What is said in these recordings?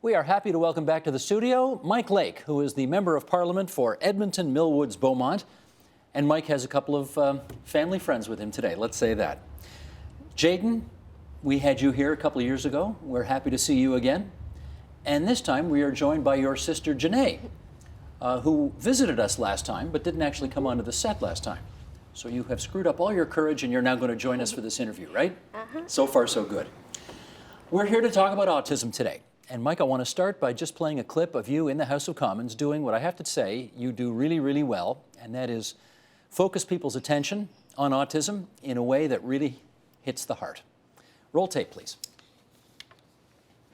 We are happy to welcome back to the studio Mike Lake, who is the Member of Parliament for Edmonton, Millwoods, Beaumont. And Mike has a couple of family friends with him today, let's say that. Jaden, we had you here a couple of years ago. We're happy to see you again. And this time we are joined by your sister Jenae, who visited us last time but didn't actually come onto the set last time. So you have screwed up all your courage and you're now going to join us for this interview, right? So far, so good. We're here to talk about autism today. And Mike, I want to start by just playing a clip of you in the House of Commons doing what I have to say you do really, really well, and that is focus people's attention on autism in a way that really hits the heart. Roll tape, please.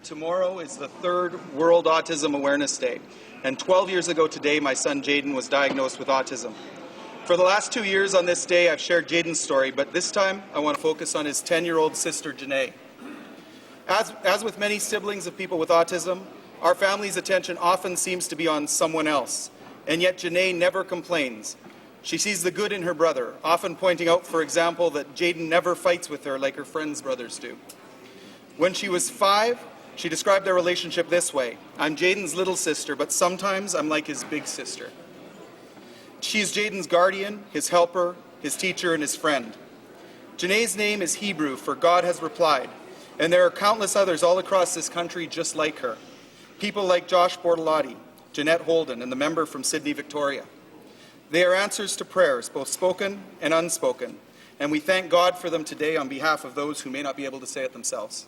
Tomorrow is the third World Autism Awareness Day, and 12 years ago today, my son Jaden was diagnosed with autism. For the last 2 years on this day, I've shared Jaden's story, but this time I want to focus on his 10-year-old sister, Jenae. As with many siblings of people with autism, our family's attention often seems to be on someone else, and yet Jenae never complains. She sees the good in her brother, often pointing out, for example, that Jaden never fights with her like her friends' brothers do. When she was 5, she described their relationship this way: "I'm Jaden's little sister, but sometimes I'm like his big sister." She's Jaden's guardian, his helper, his teacher, and his friend. Jenae's name is Hebrew for God has replied. And there are countless others all across this country just like her. People like Josh Bortolotti, Jeanette Holden, and the member from Sydney, Victoria. They are answers to prayers, both spoken and unspoken, and we thank God for them today on behalf of those who may not be able to say it themselves.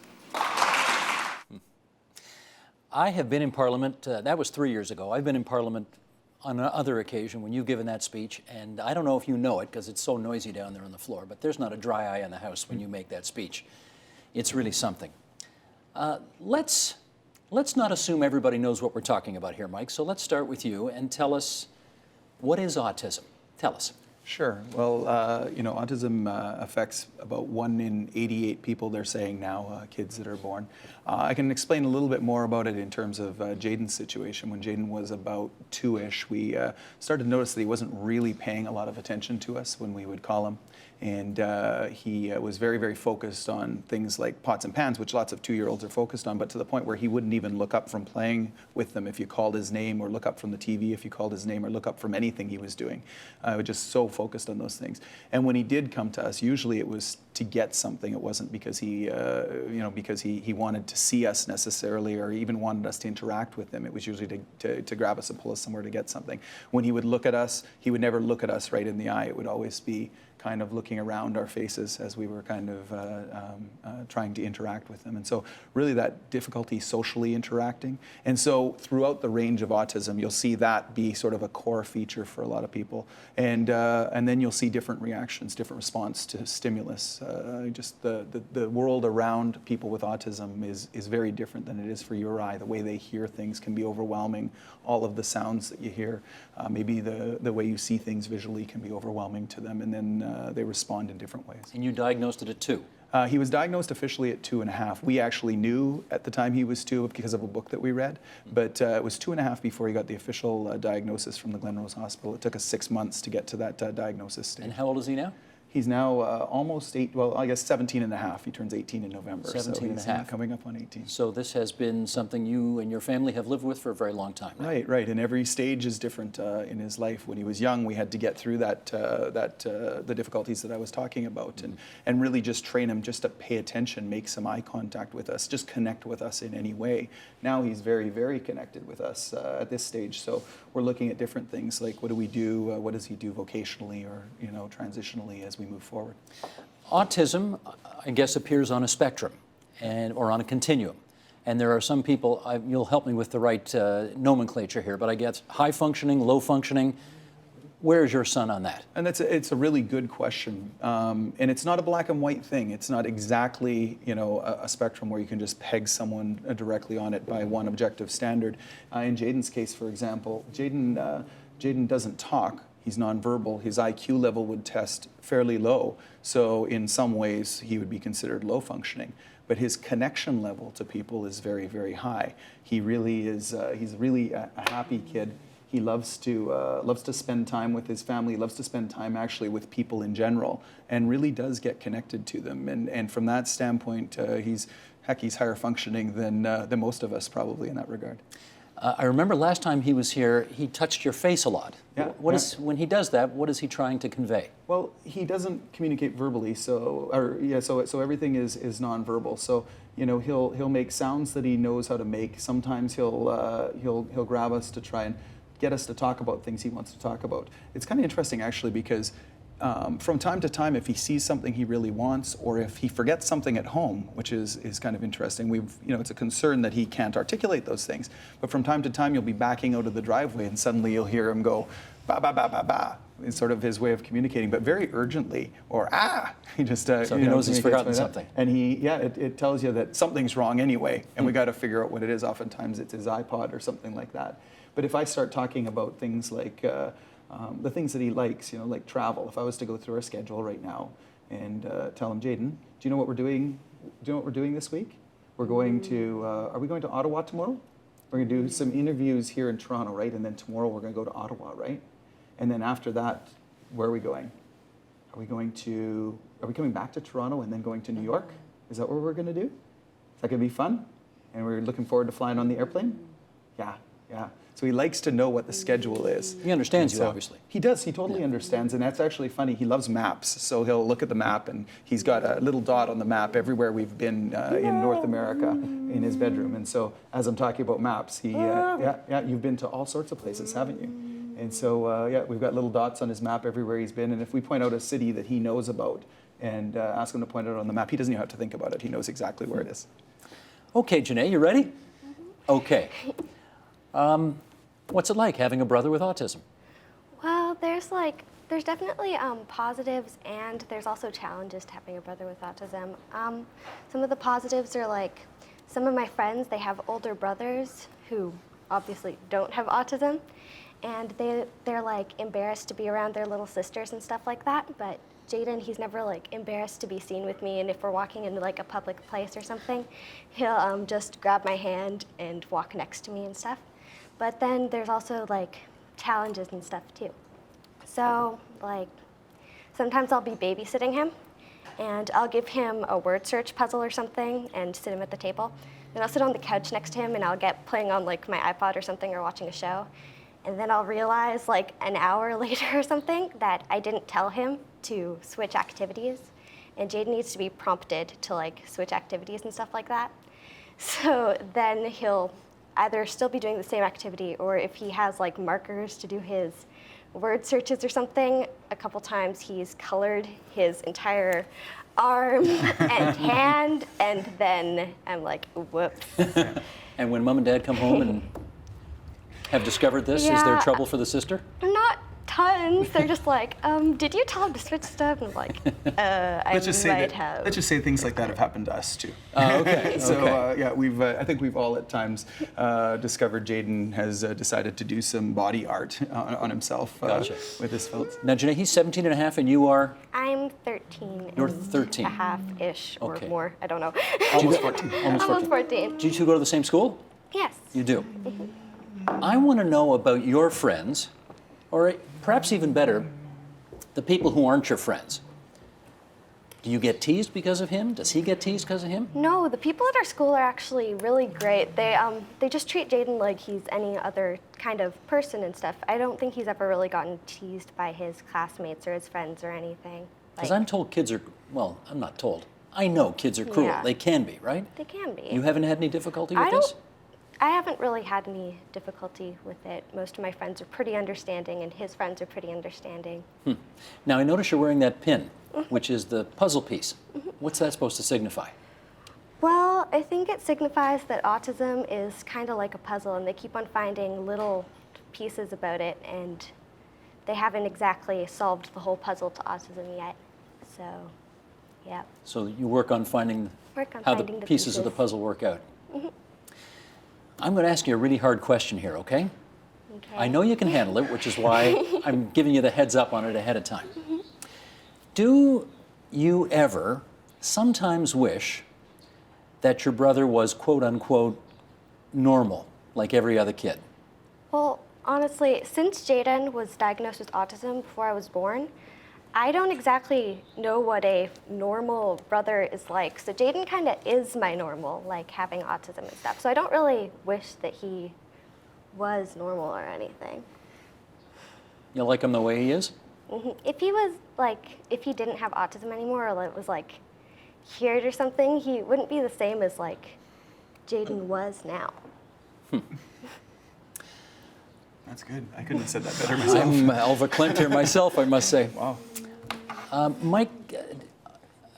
I have been in Parliament, that was 3 years ago. I've been in Parliament on another occasion when you've given that speech, and I don't know if you know it because it's so noisy down there on the floor, but there's not a dry eye in the House when you make that speech. It's really something. Let's not assume everybody knows what we're talking about here, Mike. So let's start with you and tell us, what is autism? Tell us. Sure. Well, autism affects about 1 in 88 people, they're saying now, kids that are born. I can explain a little bit more about it in terms of Jaden's situation. When Jaden was about 2-ish, we started to notice that he wasn't really paying a lot of attention to us when we would call him. And he was very, very focused on things like pots and pans, which lots of 2-year-olds are focused on, but to the point where he wouldn't even look up from playing with them if you called his name, or look up from the TV if you called his name, or look up from anything he was doing. I was just so focused on those things. And when he did come to us, usually it was to get something. It wasn't because he wanted to see us necessarily, or even wanted us to interact with him. It was usually to grab us and pull us somewhere to get something. When he would look at us, he would never look at us right in the eye. It would always be kind of looking around our faces as we were kind of trying to interact with them. And so really that difficulty socially interacting. And so throughout the range of autism, you'll see that be sort of a core feature for a lot of people. And then you'll see different reactions, different response to stimulus. Just the world around people with autism is very different than it is for your eye. The way they hear things can be overwhelming. All of the sounds that you hear, maybe the way you see things visually can be overwhelming to them. And then they respond in different ways. And you diagnosed it at 2? He was diagnosed officially at 2.5. We actually knew at the time he was 2 because of a book that we read, but it was 2.5 before he got the official diagnosis from the Glenrose Hospital. It took us 6 months to get to that diagnosis stage. And how old is he now? He's now almost 17.5. He turns 18 in November. 17 and a half. Coming up on 18. So this has been something you and your family have lived with for a very long time now. Right. And every stage is different in his life. When he was young, we had to get through the difficulties that I was talking about, and really just train him just to pay attention, make some eye contact with us, just connect with us in any way. Now he's very, very connected with us at this stage. So we're looking at different things like, what do we do? What does he do vocationally or transitionally as we move forward? Autism, I guess, appears on a spectrum or on a continuum. And there are some people, you'll help me with the right nomenclature here, but I guess high functioning, low functioning. Where's your son on that? And it's a really good question. And it's not a black and white thing. It's not exactly a spectrum where you can just peg someone directly on it by one objective standard. In Jaden's case, for example, Jaden doesn't talk. He's nonverbal. His IQ level would test fairly low. So in some ways, he would be considered low functioning. But his connection level to people is very, very high. He really is, he's really a happy kid. He loves to spend time with his family, loves to spend time actually with people in general, and really does get connected to them. And from that standpoint, he's higher functioning than most of us probably in that regard. I remember last time he was here, he touched your face a lot. Yeah, When he does that, what is he trying to convey? Well, he doesn't communicate verbally, so everything is nonverbal. So he'll make sounds that he knows how to make. Sometimes he'll grab us to try and get us to talk about things he wants to talk about. It's kind of interesting actually because from time to time, if he sees something he really wants, or if he forgets something at home, which is kind of interesting, it's a concern that he can't articulate those things. But from time to time, you'll be backing out of the driveway, and suddenly you'll hear him go, ba ba ba ba ba. It's sort of his way of communicating, but very urgently, or ah. He just so he knows he's forgotten something. And it tells you that something's wrong anyway, and we got to figure out what it is. Oftentimes, it's his iPod or something like that. But if I start talking about things like the things that he likes, like travel. If I was to go through our schedule right now and tell him, Jaden, do you know what we're doing? Do you know what we're doing this week? We're going to. Are we going to Ottawa tomorrow? We're going to do some interviews here in Toronto, right? And then tomorrow we're going to go to Ottawa, right? And then after that, where are we going? Are we coming back to Toronto and then going to New York? Is that what we're going to do? Is that going to be fun? And we're looking forward to flying on the airplane? Yeah. So he likes to know what the schedule is. He understands you, obviously. He does. He totally understands, and that's actually funny. He loves maps, so he'll look at the map, and he's got a little dot on the map everywhere we've been in North America in his bedroom. And so, as I'm talking about maps, you've been to all sorts of places, haven't you? And so, we've got little dots on his map everywhere he's been. And if we point out a city that he knows about and ask him to point it out on the map, he doesn't even have to think about it. He knows exactly where it is. Okay, Jenae, you ready? Okay. What's it like having a brother with autism? Well, there's definitely positives, and there's also challenges to having a brother with autism. Some of the positives are like some of my friends, they have older brothers who obviously don't have autism, and they're like embarrassed to be around their little sisters and stuff like that. But Jaden, he's never like embarrassed to be seen with me, and if we're walking in like a public place or something, he'll just grab my hand and walk next to me and stuff. But then there's also like challenges and stuff too. So like sometimes I'll be babysitting him and I'll give him a word search puzzle or something and sit him at the table. Then I'll sit on the couch next to him and I'll get playing on like my iPod or something or watching a show. And then I'll realize like an hour later or something that I didn't tell him to switch activities. And Jaden needs to be prompted to like switch activities and stuff like that. So then he'll either still be doing the same activity, or if he has like markers to do his word searches or something, a couple times he's colored his entire arm and hand, and then I'm like, whoops. And when mom and dad come home and have discovered this, is there trouble for the sister? Not tons. They're just like, did you tell him to switch stuff? And I'm like, I might have. Let's just say things like that have happened to us too. Oh, okay. So I think we've all at times discovered Jaden has decided to do some body art on himself with his felt. Now, Jenae, he's 17 and a half, and you are? I'm 13. You're 13. A half-ish or more. I don't know. Almost 14. Almost 14. Do you two go to the same school? Yes. You do. I want to know about your friends, or perhaps even better, the people who aren't your friends. Do you get teased because of him? Does he get teased because of him? No, the people at our school are actually really great. They just treat Jaden like he's any other kind of person and stuff. I don't think he's ever really gotten teased by his classmates or his friends or anything. Because I'm told kids are, well, I'm not told. I know kids are cruel. Yeah. They can be, right? They can be. You haven't had any difficulty with this? I haven't really had any difficulty with it. Most of my friends are pretty understanding, and his friends are pretty understanding. Now, I notice you're wearing that pin, which is the puzzle piece. What's that supposed to signify? Well, I think it signifies that autism is kind of like a puzzle, and they keep on finding little pieces about it, and they haven't exactly solved the whole puzzle to autism yet. So, yeah. So you work on finding how the pieces of the puzzle work out. I'm going to ask you a really hard question here, okay? Okay. I know you can handle it, which is why I'm giving you the heads up on it ahead of time. Do you ever sometimes wish that your brother was quote unquote normal, like every other kid? Well, Honestly, since Jaden was diagnosed with autism before I was born, I don't exactly know what a normal brother is like. So Jaden kind of is my normal, like having autism and stuff. So I don't really wish that he was normal or anything. You like him the way he is? If he was like, if he didn't have autism anymore, or it was like cured or something, he wouldn't be the same as like Jaden was now. That's good. I couldn't have said that better myself. I'm Alva Klimt here myself, I must say. Wow. Mike,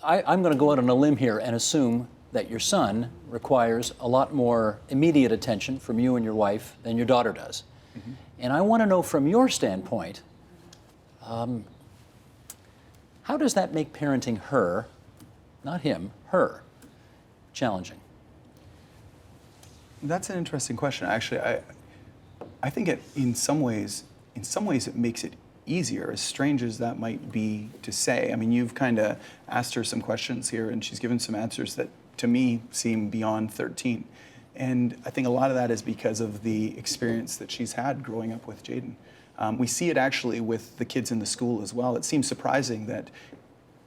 I'm going to go out on a limb here and assume that your son requires a lot more immediate attention from you and your wife than your daughter does. And I want to know from your standpoint, how does that make parenting her, not him, her, challenging? That's an interesting question. Actually, I think in some ways it makes it easier, as strange as that might be to say. I mean, you've kind of asked her some questions here, and she's given some answers that, to me, seem beyond 13. And I think a lot of that is because of the experience that she's had growing up with Jaden. We see it actually with the kids in the school as well. It seems surprising that,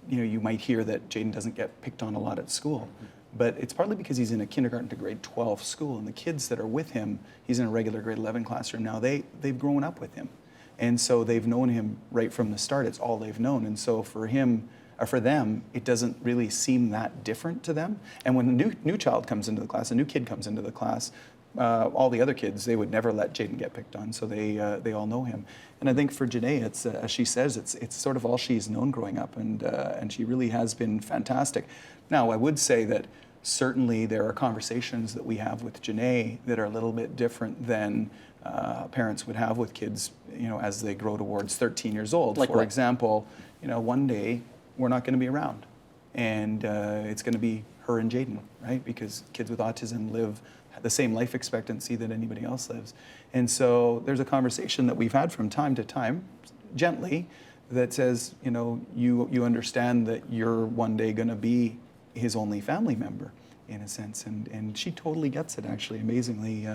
you might hear that Jaden doesn't get picked on a lot at school. But it's partly because he's in a kindergarten to grade 12 school, and the kids that are with him, he's in a regular grade 11 classroom now, they've grown up with him. And so they've known him right from the start. It's all they've known. And so for him, or for them, it doesn't really seem that different to them. And when a new child comes into the class, a new kid comes into the class, all the other kids, they would never let Jaden get picked on, so they all know him. And I think for Jenae, it's as she says, it's sort of all she's known growing up, and she really has been fantastic. Now, I would say that certainly there are conversations that we have with Jenae that are a little bit different than parents would have with kids, as they grow towards 13 years old. Like for what? example, one day we're not going to be around, and it's going to be her and Jaden, right? Because kids with autism live the same life expectancy that anybody else lives. And so there's a conversation that we've had from time to time, gently, that says, you understand that you're one day going to be his only family member, in a sense. And she totally gets it, actually, amazingly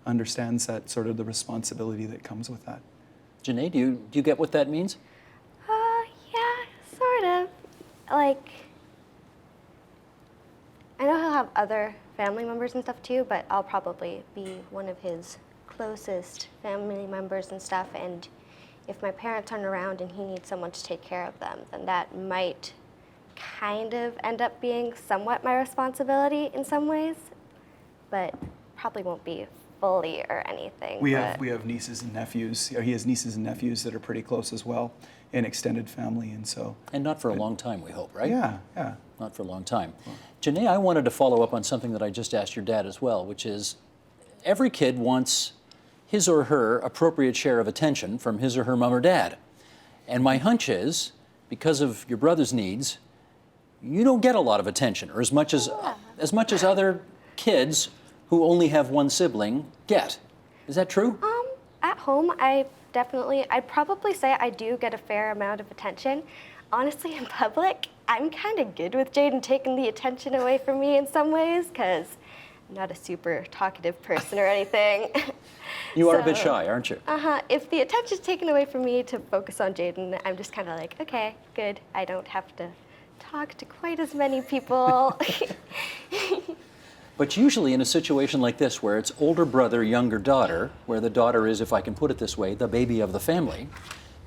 understands that sort of the responsibility that comes with that. Jenae, do you get what that means? Yeah, sort of. Like, I know he'll have other family members and stuff too, but I'll probably be one of his closest family members and stuff. And if my parents aren't around and he needs someone to take care of them, then that might kind of end up being somewhat my responsibility in some ways, but probably won't be fully or anything. We have nieces and nephews. He has nieces and nephews that are pretty close as well, in extended family, and so. And not for a long time, we hope, right? Yeah. Not for a long time. Jenae, I wanted to follow up on something that I just asked your dad as well, which is every kid wants his or her appropriate share of attention from his or her mom or dad. And my hunch is, because of your brother's needs, you don't get a lot of attention, or as much as other kids who only have one sibling get. Is that true? At home, I'd probably say I do get a fair amount of attention. Honestly, in public, I'm kind of good with Jaden taking the attention away from me in some ways, because I'm not a super talkative person or anything. You are a bit shy, aren't you? If the attention's taken away from me to focus on Jaden, I'm just kind of like, okay, good. I don't have to talk to quite as many people. But usually in a situation like this, where it's older brother, younger daughter, where the daughter is, if I can put it this way, the baby of the family,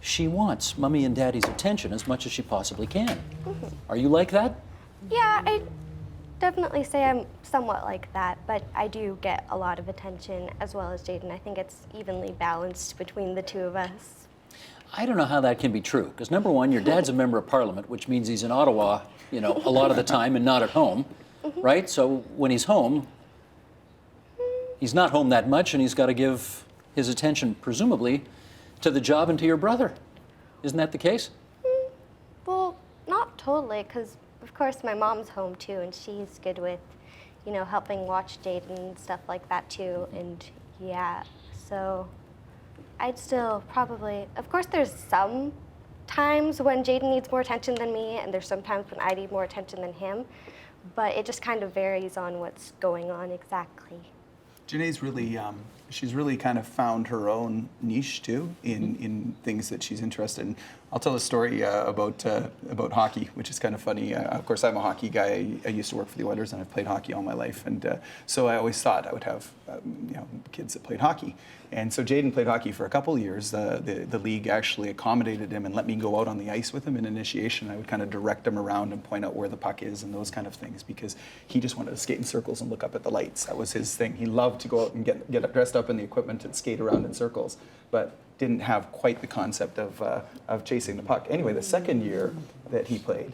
she wants mommy and daddy's attention as much as she possibly can. Are you like that? Yeah, I definitely say I'm somewhat like that, but I do get a lot of attention as well as Jaden. I think it's evenly balanced between the two of us. I don't know how that can be true, because number one, your dad's a member of parliament, which means he's in Ottawa, a lot of the time and not at home, right? So when he's home, he's not home that much, and he's got to give his attention, presumably, to the job and to your brother. Isn't that the case? Well, not totally, because of course my mom's home too, and she's good with, helping watch Jaden and stuff like that too, and yeah, so I'd still probably, of course there's some times when Jaden needs more attention than me, and there's some times when I need more attention than him, but it just kind of varies on what's going on exactly. Jenae's really she's really kind of found her own niche too in things that she's interested in. I'll tell a story about hockey, which is kind of funny. Of course, I'm a hockey guy. I used to work for the Oilers, and I've played hockey all my life. And so I always thought I would have kids that played hockey. And so Jaden played hockey for a couple of years. The league actually accommodated him and let me go out on the ice with him in initiation. I would kind of direct him around and point out where the puck is and those kind of things, because he just wanted to skate in circles and look up at the lights. That was his thing. He loved to go out and get dressed up in the equipment and skate around in circles, but didn't have quite the concept of chasing the puck. Anyway, the second year that he played,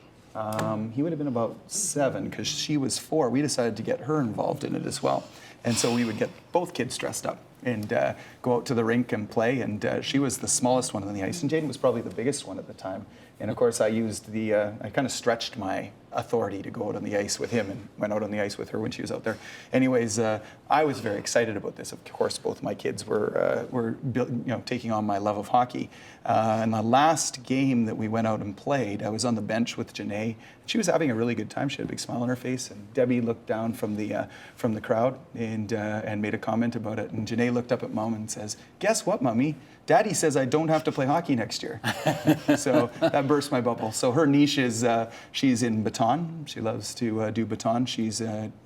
he would have been about 7 because she was 4. We decided to get her involved in it as well. And so we would get both kids dressed up and go out to the rink and play. And she was the smallest one on the ice, and Jaden was probably the biggest one at the time. And of course, I used I kind of stretched my authority to go out on the ice with him and went out on the ice with her when she was out there. Anyways, I was very excited about this. Of course, both my kids were taking on my love of hockey. And the last game that we went out and played, I was on the bench with Jenae. She was having a really good time. She had a big smile on her face. And Debbie looked down from the crowd and made a comment about it. And Jenae looked up at Mom and says, "Guess what, Mommy? Daddy says I don't have to play hockey next year." So that burst my bubble. So her niche is she's in baton. She loves to do baton. She's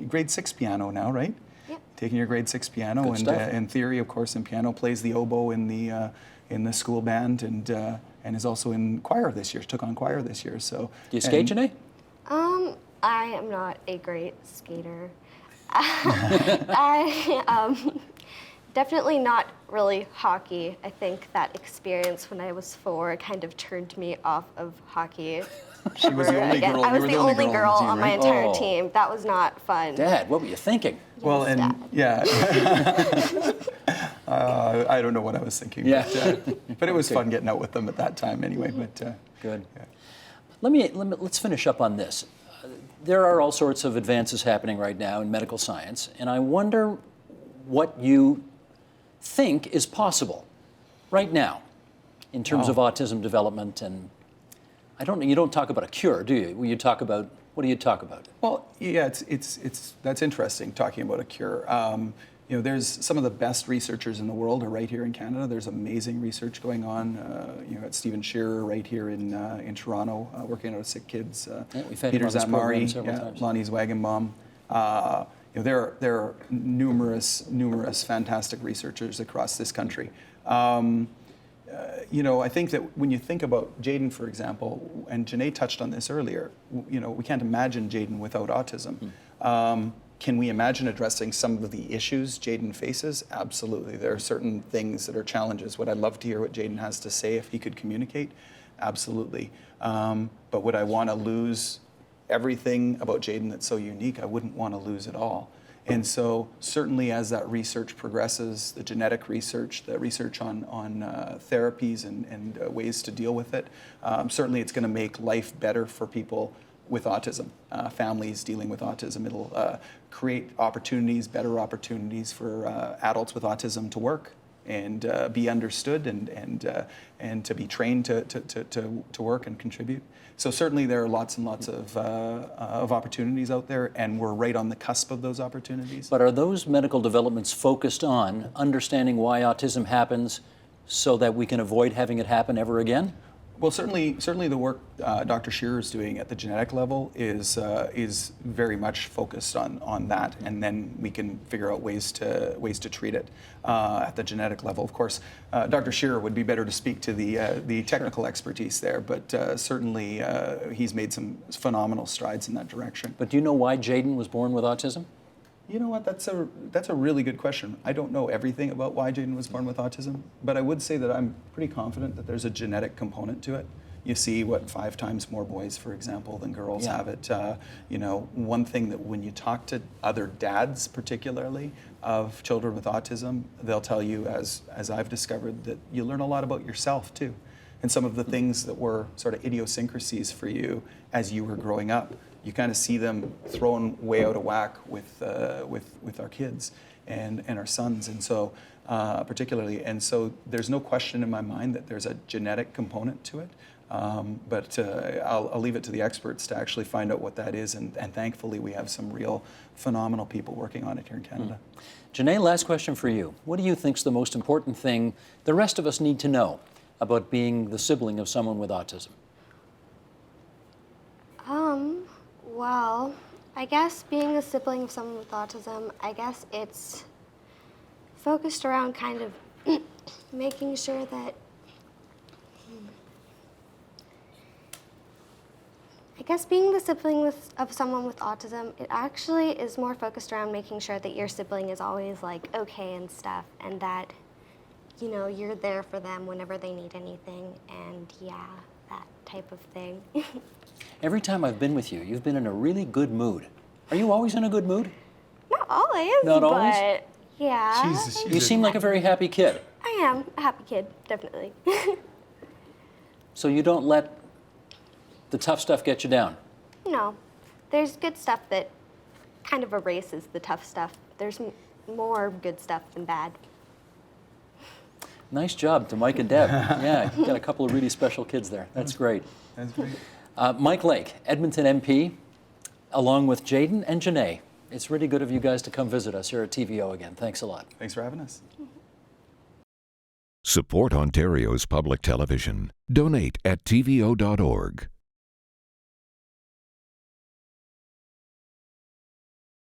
grade 6 piano now, right? Yep. Taking your grade 6 piano. Good and stuff. in theory, of course, in piano, plays the oboe in the school band and is also in choir this year. She took on choir this year. So Do you skate, Jenae? I am not a great skater. I definitely not really hockey. I think that experience when I was 4 kind of turned me off of hockey. She was the only girl. I was You were the only girl on the team, on my right? entire Oh. team. That was not fun. Dad, what were you thinking? Well, Yes, and Dad. yeah, I don't know what I was thinking. Yeah. But it was fun getting out with them at that time anyway. But Good. yeah. Let's finish up on this. There are all sorts of advances happening right now in medical science, and I wonder what you think is possible right now in terms of autism development. And I don't know, you don't talk about a cure, do you? What do you talk about? Well, yeah, it's that's interesting talking about a cure. There's some of the best researchers in the world are right here in Canada. There's amazing research going on. At Stephen Shearer right here in Toronto, working out of sick kids. We've had him Peter on this program Zamari, several times. Lonnie's Wagon Mom. There are numerous fantastic researchers across this country. I think that when you think about Jaden, for example, and Jenae touched on this earlier, we can't imagine Jaden without autism. Can we imagine addressing some of the issues Jaden faces? Absolutely. There are certain things that are challenges. Would I love to hear what Jaden has to say if he could communicate? Absolutely. But would I want to lose everything about Jaden that's so unique? I wouldn't want to lose it all. And so certainly as that research progresses, the genetic research, the research on therapies and ways to deal with it, certainly it's going to make life better for people with autism, families dealing with autism. It'll create opportunities, better opportunities for adults with autism to work and be understood and to be trained to work and contribute. So certainly there are lots and lots of opportunities out there, and we're right on the cusp of those opportunities. But are those medical developments focused on understanding why autism happens so that we can avoid having it happen ever again? Well, certainly the work Dr. Shearer is doing at the genetic level is very much focused on that, and then we can figure out ways to treat it at the genetic level. Of course, Dr. Shearer would be better to speak to the technical expertise there, but certainly he's made some phenomenal strides in that direction. But do you know why Jaden was born with autism? You know what? That's a really good question. I don't know everything about why Jaden was born with autism, but I would say that I'm pretty confident that there's a genetic component to it. You see, 5 times more boys, for example, than girls have it. One thing that when you talk to other dads, particularly of children with autism, they'll tell you, as I've discovered, that you learn a lot about yourself too, and some of the things that were sort of idiosyncrasies for you as you were growing up. You kind of see them thrown way out of whack with our kids and our sons, and so particularly. And so there's no question in my mind that there's a genetic component to it. But I'll leave it to the experts to actually find out what that is, and thankfully we have some real phenomenal people working on it here in Canada. Jenae, last question for you. What do you think is the most important thing the rest of us need to know about being the sibling of someone with autism? Well, I guess being a sibling of someone with autism, I guess it's focused around kind of making sure that I guess being the sibling of someone with autism, it actually is more focused around making sure that your sibling is always like okay and stuff, and that, you know, you're there for them whenever they need anything, and yeah, that type of thing. Every time I've been with you, you've been in a really good mood. Are you always in a good mood? Not always, Not always? but yeah. You seem like a very happy kid. I am a happy kid, definitely. So you don't let the tough stuff get you down? No, there's good stuff that kind of erases the tough stuff. There's more good stuff than bad. Nice job to Mike and Deb. Yeah, you got a couple of really special kids there. That's great. That's great. Mike Lake, Edmonton MP, along with Jaden and Jenae. It's really good of you guys to come visit us here at TVO again. Thanks a lot. Thanks for having us. Support Ontario's public television. Donate at tvo.org.